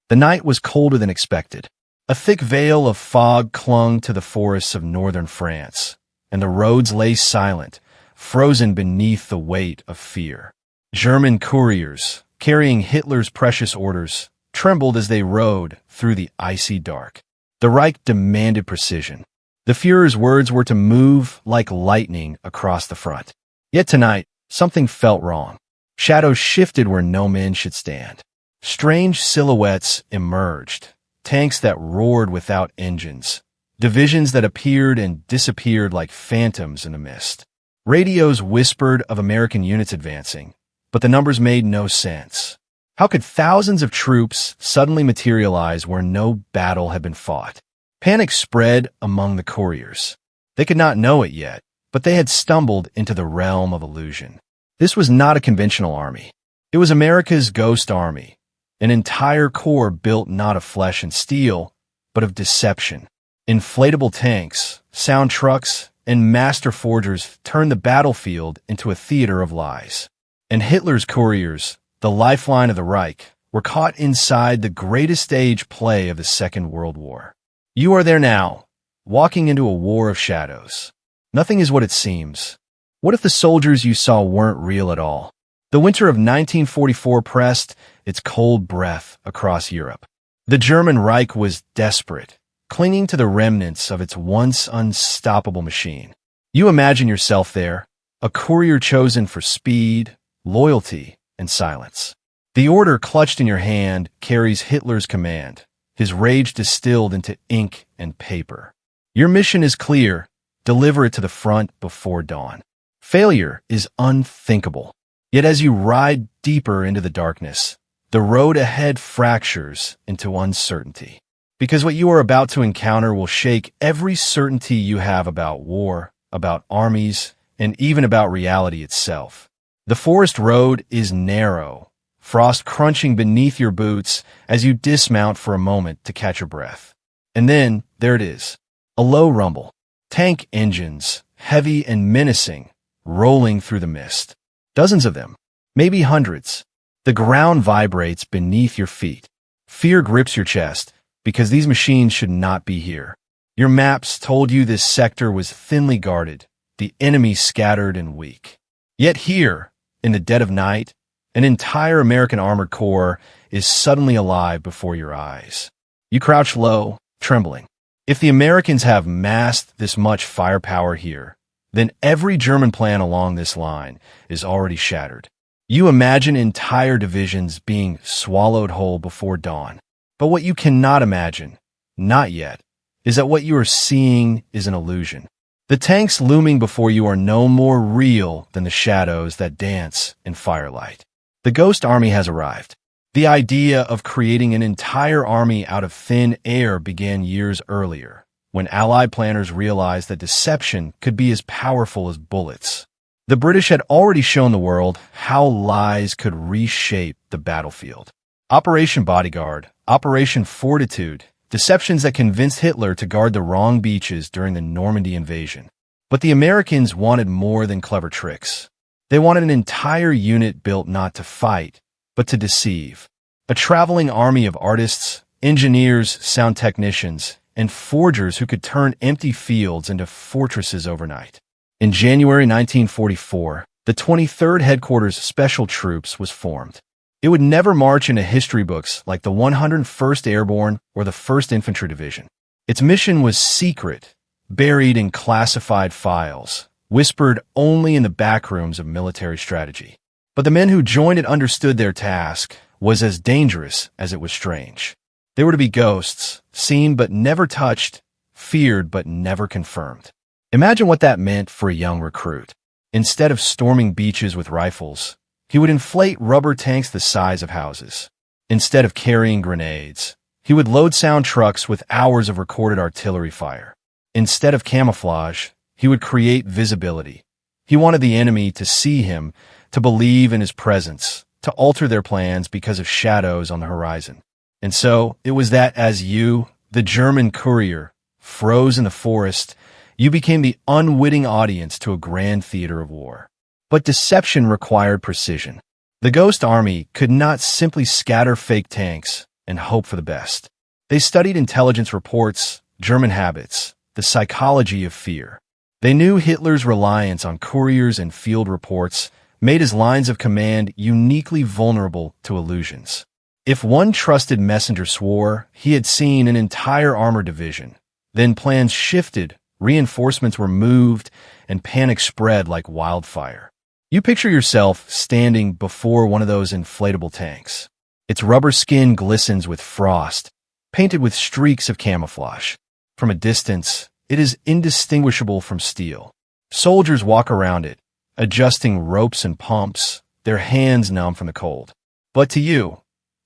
The night was colder than expected. A thick veil of fog clung to the forests of northern France, and the roads lay silent, frozen beneath the weight of fear. German couriers, carrying Hitler's precious orders, trembled as they rode through the icy dark. The Reich demanded precision. The Führer's words were to move like lightning across the front. Yet tonight, something felt wrong. Shadows shifted where no men should stand. Strange silhouettes emerged, tanks that roared without engines, divisions that appeared and disappeared like phantoms in the mist. Radios whispered of American units advancing, but the numbers made no sense. How could thousands of troops suddenly materialize where no battle had been fought? Panic spread among the couriers. They could not know it yet, but they had stumbled into the realm of illusion. This was not a conventional army. It was America's ghost army, an entire corps built not of flesh and steel, but of deception. Inflatable tanks, sound trucks, and master forgers turned the battlefield into a theater of lies. And Hitler's couriers, the lifeline of the Reich, were caught inside the greatest stage play of the Second World War. You are there now, walking into a war of shadows. Nothing is what it seems. What if the soldiers you saw weren't real at all? The winter of 1944 pressed its cold breath across Europe. The German Reich was desperate, clinging to the remnants of its once unstoppable machine. You imagine yourself there, a courier chosen for speed, loyalty, and silence. The order clutched in your hand carries Hitler's command, his rage distilled into ink and paper. Your mission is clear: deliver it to the front before dawn. Failure is unthinkable. Yet as you ride deeper into the darkness, the road ahead fractures into uncertainty. Because what you are about to encounter will shake every certainty you have about war, about armies, and even about reality itself. The forest road is narrow, frost crunching beneath your boots as you dismount for a moment to catch your breath. And then, there it is, a low rumble. Tank engines, heavy and menacing, rolling through the mist. Dozens of them, maybe hundreds. The ground vibrates beneath your feet. Fear grips your chest, because these machines should not be here. Your maps told you this sector was thinly guarded, the enemy scattered and weak. Yet here, in the dead of night, an entire American armored corps is suddenly alive before your eyes. You crouch low, trembling. If the Americans have massed this much firepower here, then every German plan along this line is already shattered. You imagine entire divisions being swallowed whole before dawn. But what you cannot imagine, not yet, is that what you are seeing is an illusion. The tanks looming before you are no more real than the shadows that dance in firelight. The ghost army has arrived. The idea of creating an entire army out of thin air began years earlier, when Allied planners realized that deception could be as powerful as bullets. The British had already shown the world how lies could reshape the battlefield. Operation Bodyguard, Operation Fortitude, deceptions that convinced Hitler to guard the wrong beaches during the Normandy invasion. But the Americans wanted more than clever tricks. They wanted an entire unit built not to fight, but to deceive. A traveling army of artists, engineers, sound technicians, and forgers who could turn empty fields into fortresses overnight. In January 1944, the 23rd Headquarters Special Troops was formed. It would never march into history books like the 101st Airborne or the 1st Infantry Division. Its mission was secret, buried in classified files, whispered only in the backrooms of military strategy. But the men who joined it understood their task was as dangerous as it was strange. They were to be ghosts, seen but never touched, feared but never confirmed. Imagine what that meant for a young recruit. Instead of storming beaches with rifles, he would inflate rubber tanks the size of houses. Instead of carrying grenades, he would load sound trucks with hours of recorded artillery fire. Instead of camouflage, he would create visibility. He wanted the enemy to see him, to believe in his presence, to alter their plans because of shadows on the horizon. And so, it was that as you, the German courier, froze in the forest, you became the unwitting audience to a grand theater of war. But deception required precision. The Ghost Army could not simply scatter fake tanks, and hope for the best. They studied intelligence reports, German habits, the psychology of fear. They knew Hitler's reliance on couriers and field reports made his lines of command uniquely vulnerable to illusions. If one trusted messenger swore he had seen an entire armored division, then plans shifted, reinforcements were moved, and panic spread like wildfire. You picture yourself standing before one of those inflatable tanks. Its rubber skin glistens with frost, painted with streaks of camouflage. From a distance, it is indistinguishable from steel. Soldiers walk around it, adjusting ropes and pumps, their hands numb from the cold. But to you,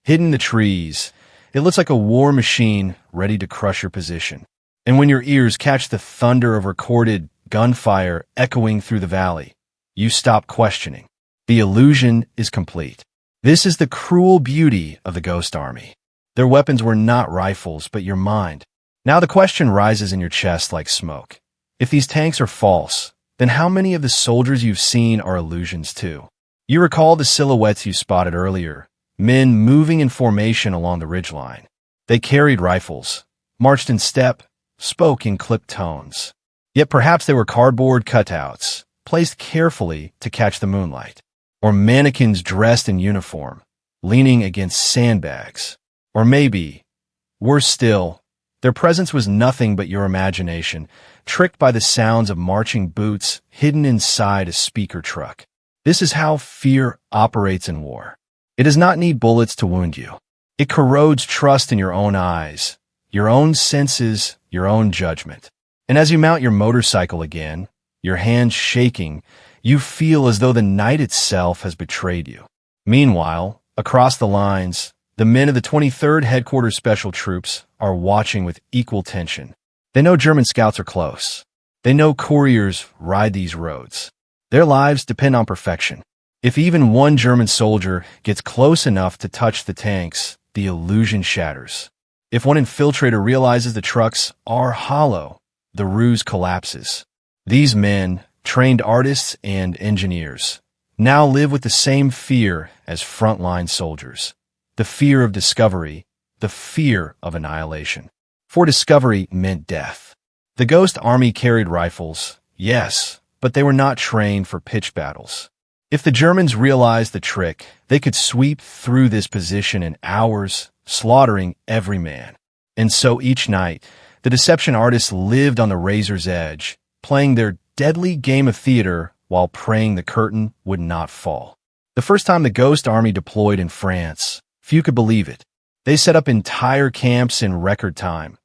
hidden in the trees, it looks like a war machine ready to crush your position. And when your ears catch the thunder of recorded gunfire echoing through the valley, you stop questioning. The illusion is complete. This is the cruel beauty of the Ghost Army. Their weapons were not rifles, but your mind. Now the question rises in your chest like smoke. If these tanks are false, then how many of the soldiers you've seen are illusions too? You recall the silhouettes you spotted earlier, men moving in formation along the ridgeline. They carried rifles, marched in step, spoke in clipped tones. Yet perhaps they were cardboard cutouts, placed carefully to catch the moonlight. Or mannequins dressed in uniform, leaning against sandbags. Or maybe, worse still, their presence was nothing but your imagination, tricked by the sounds of marching boots hidden inside a speaker truck. This is how fear operates in war. It does not need bullets to wound you. It corrodes trust in your own eyes, your own senses, your own judgment. And as you mount your motorcycle again, your hands shaking, you feel as though the night itself has betrayed you. Meanwhile, across the lines, the men of the 23rd Headquarters Special Troops are watching with equal tension. They know German scouts are close. They know couriers ride these roads. Their lives depend on perfection. If even one German soldier gets close enough to touch the tanks, the illusion shatters. If one infiltrator realizes the trucks are hollow, the ruse collapses. These men, trained artists and engineers, now live with the same fear as frontline soldiers. The fear of discovery, the fear of annihilation. For discovery meant death. The Ghost Army carried rifles, yes, but they were not trained for pitched battles. If the Germans realized the trick, they could sweep through this position in hours, slaughtering every man. And so each night, the deception artists lived on the razor's edge, playing their deadly game of theater while praying the curtain would not fall. The first time the Ghost Army deployed in France, few could believe it. They set up entire camps in record time.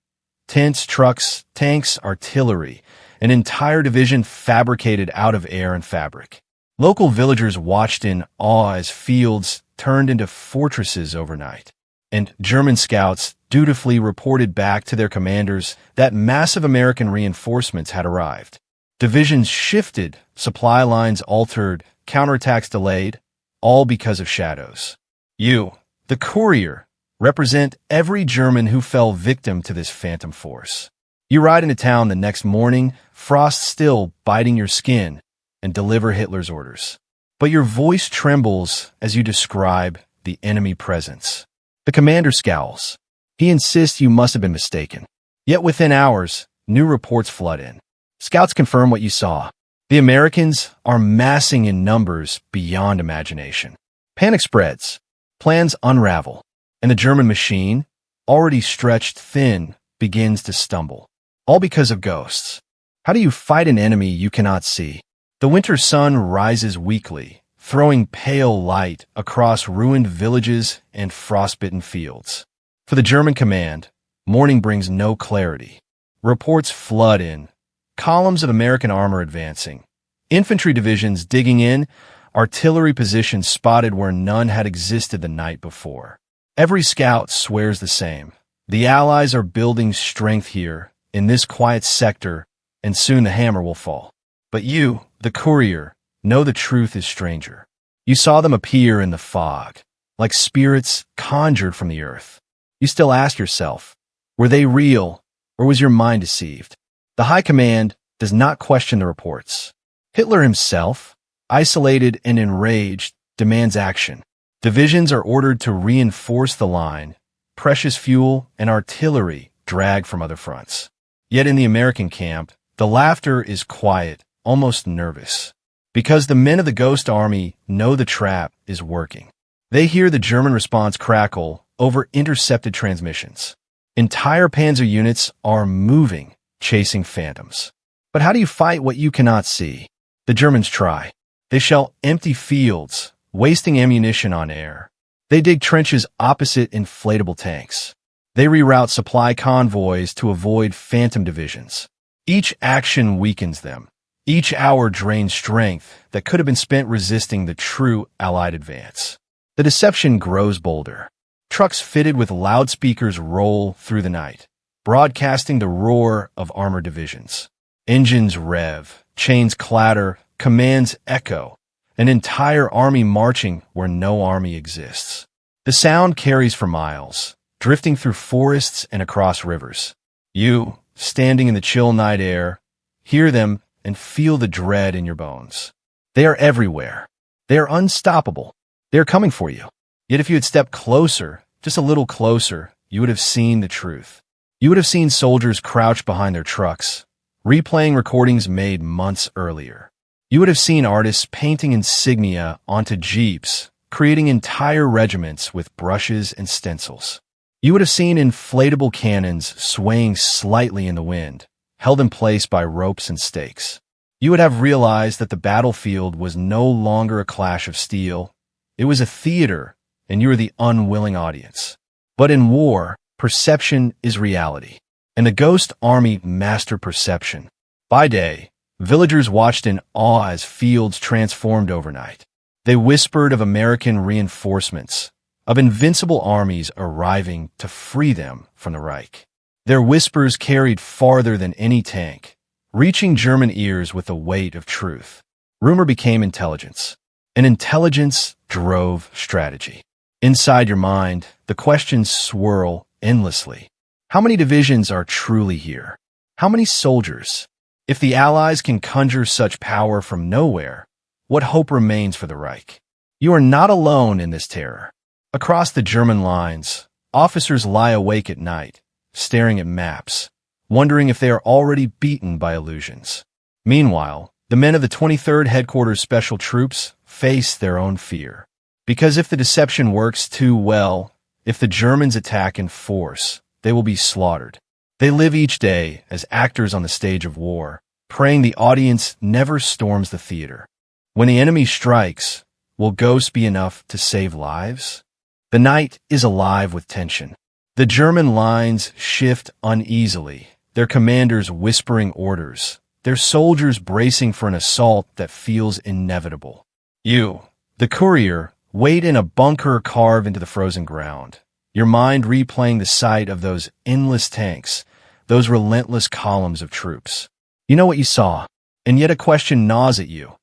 Tents, trucks, tanks, artillery, an entire division fabricated out of air and fabric. Local villagers watched in awe as fields turned into fortresses overnight. And German scouts dutifully reported back to their commanders that massive American reinforcements had arrived. Divisions shifted, supply lines altered, counterattacks delayed, all because of shadows. You, the courier, represent every German who fell victim to this phantom force. You ride into town the next morning, frost still biting your skin, and deliver Hitler's orders. But your voice trembles as you describe the enemy presence. The commander scowls. He insists you must have been mistaken. Yet within hours, new reports flood in. Scouts confirm what you saw. The Americans are massing in numbers beyond imagination. Panic spreads. Plans unravel. And the German machine, already stretched thin, begins to stumble. All because of ghosts. How do you fight an enemy you cannot see? The winter sun rises weakly, throwing pale light across ruined villages and frostbitten fields. For the German command, morning brings no clarity. Reports flood in. Columns of American armor advancing. Infantry divisions digging in, artillery positions spotted where none had existed the night before. Every scout swears the same. The Allies are building strength here, in this quiet sector, and soon the hammer will fall. But you, the courier, know the truth is stranger. You saw them appear in the fog, like spirits conjured from the earth. You still ask yourself, were they real, or was your mind deceived? The High Command does not question the reports. Hitler himself, isolated and enraged, demands action. Divisions are ordered to reinforce the line, precious fuel, and artillery dragged from other fronts. Yet in the American camp, the laughter is quiet, almost nervous, because the men of the Ghost Army know the trap is working. They hear the German response crackle over intercepted transmissions. Entire panzer units are moving, chasing phantoms. But how do you fight what you cannot see? The Germans try. They shell empty fields, wasting ammunition on air. They dig trenches opposite inflatable tanks. They reroute supply convoys to avoid phantom divisions. Each action weakens them. Each hour drains strength that could have been spent resisting the true Allied advance. The deception grows bolder. Trucks fitted with loudspeakers roll through the night, broadcasting the roar of armored divisions. Engines rev, chains clatter, commands echo, an entire army marching where no army exists. The sound carries for miles, drifting through forests and across rivers. You, standing in the chill night air, hear them and feel the dread in your bones. They are everywhere. They are unstoppable. They are coming for you. Yet if you had stepped closer, just a little closer, you would have seen the truth. You would have seen soldiers crouch behind their trucks, replaying recordings made months earlier. You would have seen artists painting insignia onto jeeps, creating entire regiments with brushes and stencils. You would have seen inflatable cannons swaying slightly in the wind, held in place by ropes and stakes. You would have realized that the battlefield was no longer a clash of steel. It was a theater, and you were the unwilling audience. But in war, perception is reality, and the Ghost Army mastered perception. By day, villagers watched in awe as fields transformed overnight. They whispered of American reinforcements, of invincible armies arriving to free them from the Reich. Their whispers carried farther than any tank, reaching German ears with the weight of truth. Rumor became intelligence, and intelligence drove strategy. Inside your mind, the questions swirl endlessly. How many divisions are truly here? How many soldiers? If the Allies can conjure such power from nowhere, what hope remains for the Reich? You are not alone in this terror. Across the German lines, officers lie awake at night, staring at maps, wondering if they are already beaten by illusions. Meanwhile, the men of the 23rd Headquarters Special Troops face their own fear. Because if the deception works too well, if the Germans attack in force, they will be slaughtered. They live each day as actors on the stage of war, praying the audience never storms the theater. When the enemy strikes, will ghosts be enough to save lives? The night is alive with tension. The German lines shift uneasily, their commanders whispering orders, their soldiers bracing for an assault that feels inevitable. You, the courier, wait in a bunker carved into the frozen ground, your mind replaying the sight of those endless tanks, those relentless columns of troops. You know what you saw, and yet a question gnaws at you.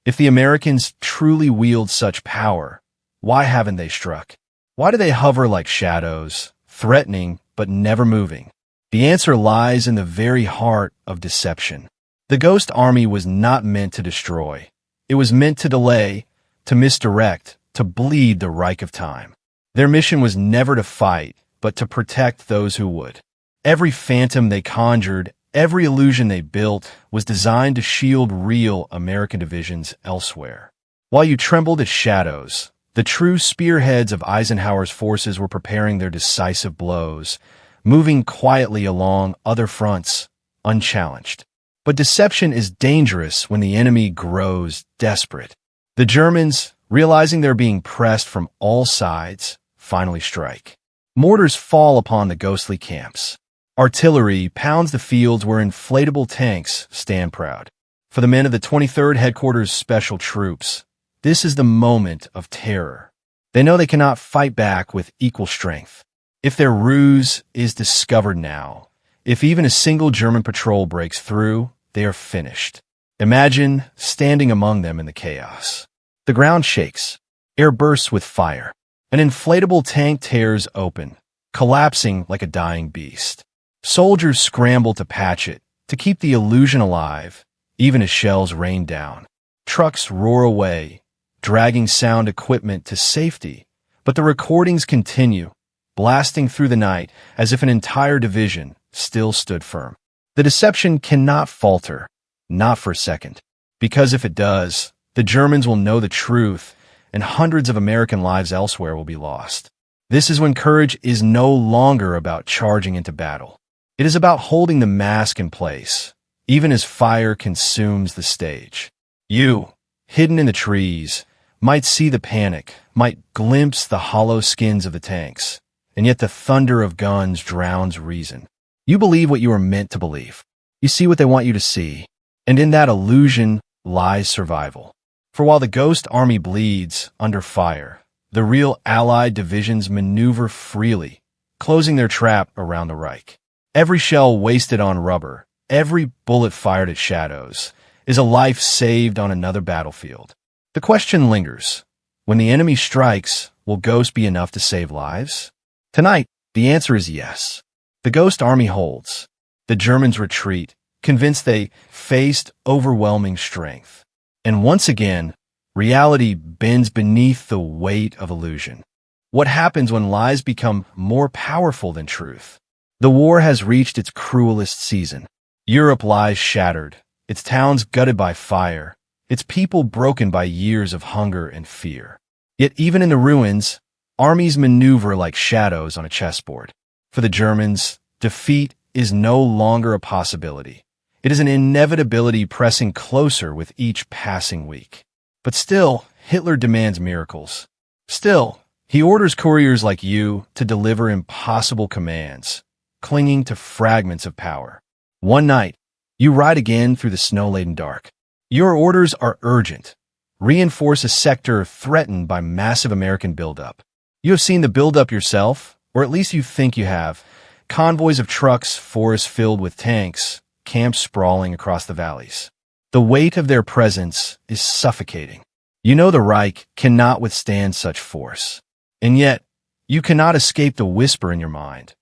If the Americans truly wield such power, why haven't they struck? Why do they hover like shadows, threatening but never moving? The answer lies in the very heart of deception. The Ghost Army was not meant to destroy. It was meant to delay, to misdirect, to bleed the Reich of time. Their mission was never to fight, but to protect those who would. Every phantom they conjured, every illusion they built, was designed to shield real American divisions elsewhere. While you trembled at shadows, the true spearheads of Eisenhower's forces were preparing their decisive blows, moving quietly along other fronts, unchallenged. But deception is dangerous when the enemy grows desperate. The Germans, realizing they're being pressed from all sides, finally strike. Mortars fall upon the ghostly camps. Artillery pounds the fields where inflatable tanks stand proud. For the men of the 23rd Headquarters Special Troops, this is the moment of terror. They know they cannot fight back with equal strength. If their ruse is discovered now, if even a single German patrol breaks through, they are finished. Imagine standing among them in the chaos. The ground shakes. Air bursts with fire. An inflatable tank tears open, collapsing like a dying beast. Soldiers scramble to patch it, to keep the illusion alive, even as shells rain down. Trucks roar away, dragging sound equipment to safety, but the recordings continue. blasting through the night as if an entire division still stood firm. The deception cannot falter, not for a second, because if it does, the Germans will know the truth and hundreds of American lives elsewhere will be lost. This is when courage is no longer about charging into battle. It is about holding the mask in place, even as fire consumes the stage. You, hidden in the trees, might see the panic, might glimpse the hollow skins of the tanks, and yet the thunder of guns drowns reason. You believe what you are meant to believe. You see what they want you to see, and in that illusion lies survival. For while the ghost army bleeds under fire, the real Allied divisions maneuver freely, closing their trap around the Reich. Every shell wasted on rubber, every bullet fired at shadows, is a life saved on another battlefield. The question lingers. When the enemy strikes, will Ghost be enough to save lives? Tonight, the answer is yes. The Ghost Army holds. The Germans retreat, convinced they faced overwhelming strength. And once again, reality bends beneath the weight of illusion. What happens when lies become more powerful than truth? The war has reached its cruelest season. Europe lies shattered, its towns gutted by fire, its people broken by years of hunger and fear. Yet even in the ruins, armies maneuver like shadows on a chessboard. For the Germans, defeat is no longer a possibility. It is an inevitability pressing closer with each passing week. But still, Hitler demands miracles. Still, he orders couriers like you to deliver impossible commands, clinging to fragments of power. One night, you ride again through the snow-laden dark. Your orders are urgent. Reinforce a sector threatened by massive American buildup. You have seen the buildup yourself, or at least you think you have. Convoys of trucks, forests filled with tanks, camps sprawling across the valleys. The weight of their presence is suffocating. You know the Reich cannot withstand such force. And yet, you cannot escape the whisper in your mind.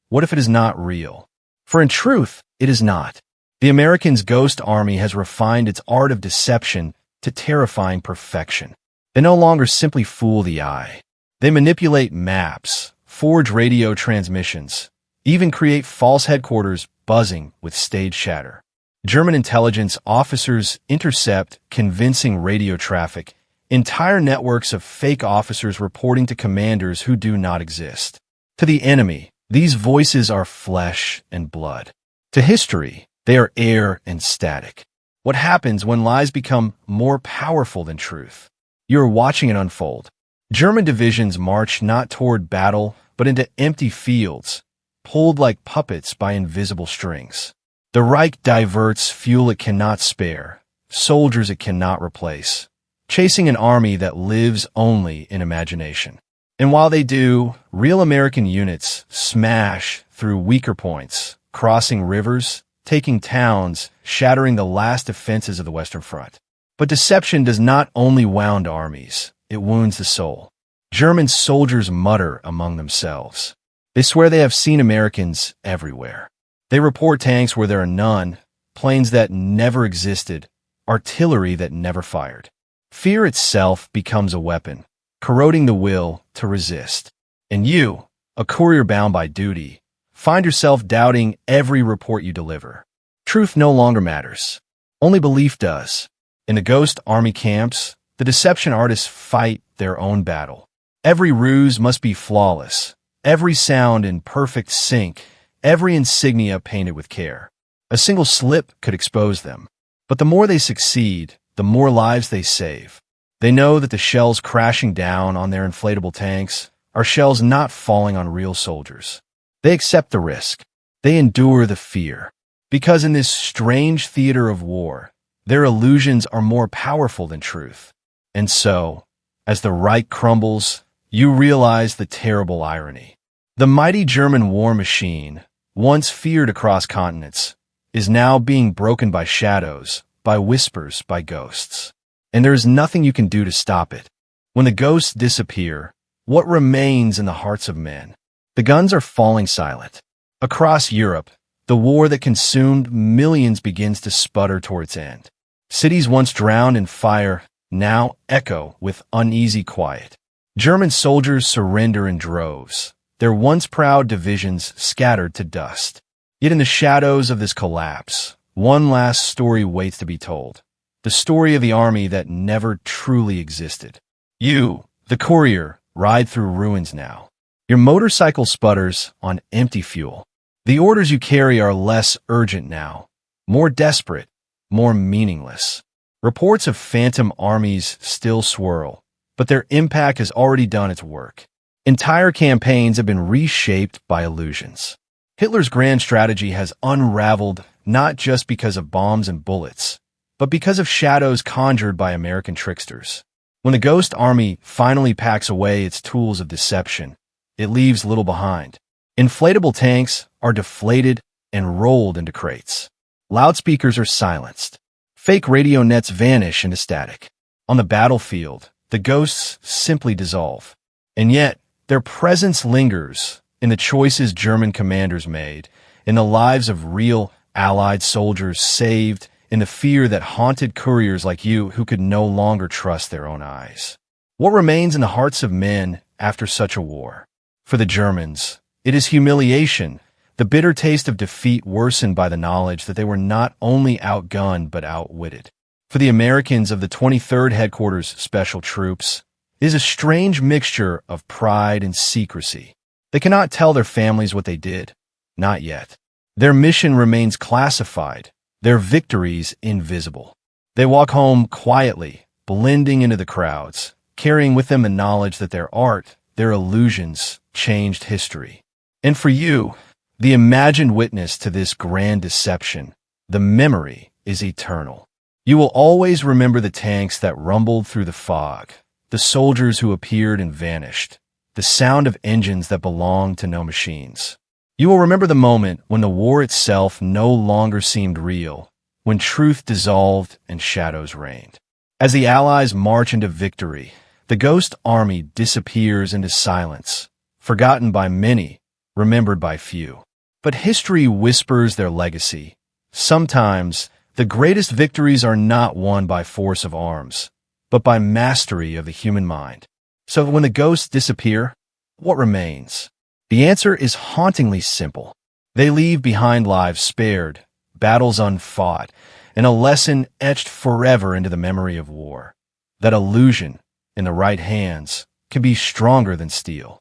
What if it is not real? For in truth, it is not. The Americans' ghost army has refined its art of deception to terrifying perfection. They no longer simply fool the eye. They manipulate maps, forge radio transmissions, even create false headquarters buzzing with stage chatter. German intelligence officers intercept convincing radio traffic, entire networks of fake officers reporting to commanders who do not exist. To the enemy, these voices are flesh and blood. To history, they are air and static. What happens when lies become more powerful than truth? You are watching it unfold. German divisions march not toward battle, but into empty fields, pulled like puppets by invisible strings. The Reich diverts fuel it cannot spare, soldiers it cannot replace, chasing an army that lives only in imagination. And while they do, real American units smash through weaker points, crossing rivers, taking towns, shattering the last defenses of the Western Front. But deception does not only wound armies, it wounds the soul. German soldiers mutter among themselves. They swear they have seen Americans everywhere. They report tanks where there are none, planes that never existed, artillery that never fired. Fear itself becomes a weapon, corroding the will to resist. And you, a courier bound by duty, find yourself doubting every report you deliver. Truth no longer matters. Only belief does. In the ghost army camps, the deception artists fight their own battle. Every ruse must be flawless, every sound in perfect sync, every insignia painted with care. A single slip could expose them. But the more they succeed, the more lives they save. They know that the shells crashing down on their inflatable tanks are shells not falling on real soldiers. They accept the risk. They endure the fear. Because in this strange theater of war, their illusions are more powerful than truth. And so, as the Reich crumbles, you realize the terrible irony. The mighty German war machine, once feared across continents, is now being broken by shadows, by whispers, by ghosts. And there is nothing you can do to stop it. When the ghosts disappear, what remains in the hearts of men? The guns are falling silent. Across Europe, the war that consumed millions begins to sputter toward its end. Cities once drowned in fire now echo with uneasy quiet. German soldiers surrender in droves, their once proud divisions scattered to dust. Yet in the shadows of this collapse, one last story waits to be told. The story of the army that never truly existed. You, the courier, ride through ruins now. Your motorcycle sputters on empty fuel. The orders you carry are less urgent now, more desperate, more meaningless. Reports of phantom armies still swirl, but their impact has already done its work. Entire campaigns have been reshaped by illusions. Hitler's grand strategy has unraveled not just because of bombs and bullets, but because of shadows conjured by American tricksters. When the ghost army finally packs away its tools of deception, it leaves little behind. Inflatable tanks are deflated and rolled into crates. Loudspeakers are silenced. Fake radio nets vanish into static. On the battlefield, the ghosts simply dissolve. And yet, their presence lingers in the choices German commanders made, in the lives of real Allied soldiers saved, in the fear that haunted couriers like you who could no longer trust their own eyes. What remains in the hearts of men after such a war? For the Germans, it is humiliation, the bitter taste of defeat worsened by the knowledge that they were not only outgunned but outwitted. For the Americans of the 23rd Headquarters Special Troops, it is a strange mixture of pride and secrecy. They cannot tell their families what they did. Not yet. Their mission remains classified, their victories invisible. They walk home quietly, blending into the crowds, carrying with them the knowledge that their art, their illusions, changed history. And for you, the imagined witness to this grand deception, the memory is eternal. You will always remember the tanks that rumbled through the fog, the soldiers who appeared and vanished, the sound of engines that belonged to no machines. You will remember the moment when the war itself no longer seemed real, when truth dissolved and shadows reigned. As the Allies march into victory, the ghost army disappears into silence, forgotten by many, remembered by few. But history whispers their legacy. Sometimes, the greatest victories are not won by force of arms, but by mastery of the human mind. So when the ghosts disappear, what remains? The answer is hauntingly simple. They leave behind lives spared, battles unfought, and a lesson etched forever into the memory of war. That illusion, in the right hands, can be stronger than steel.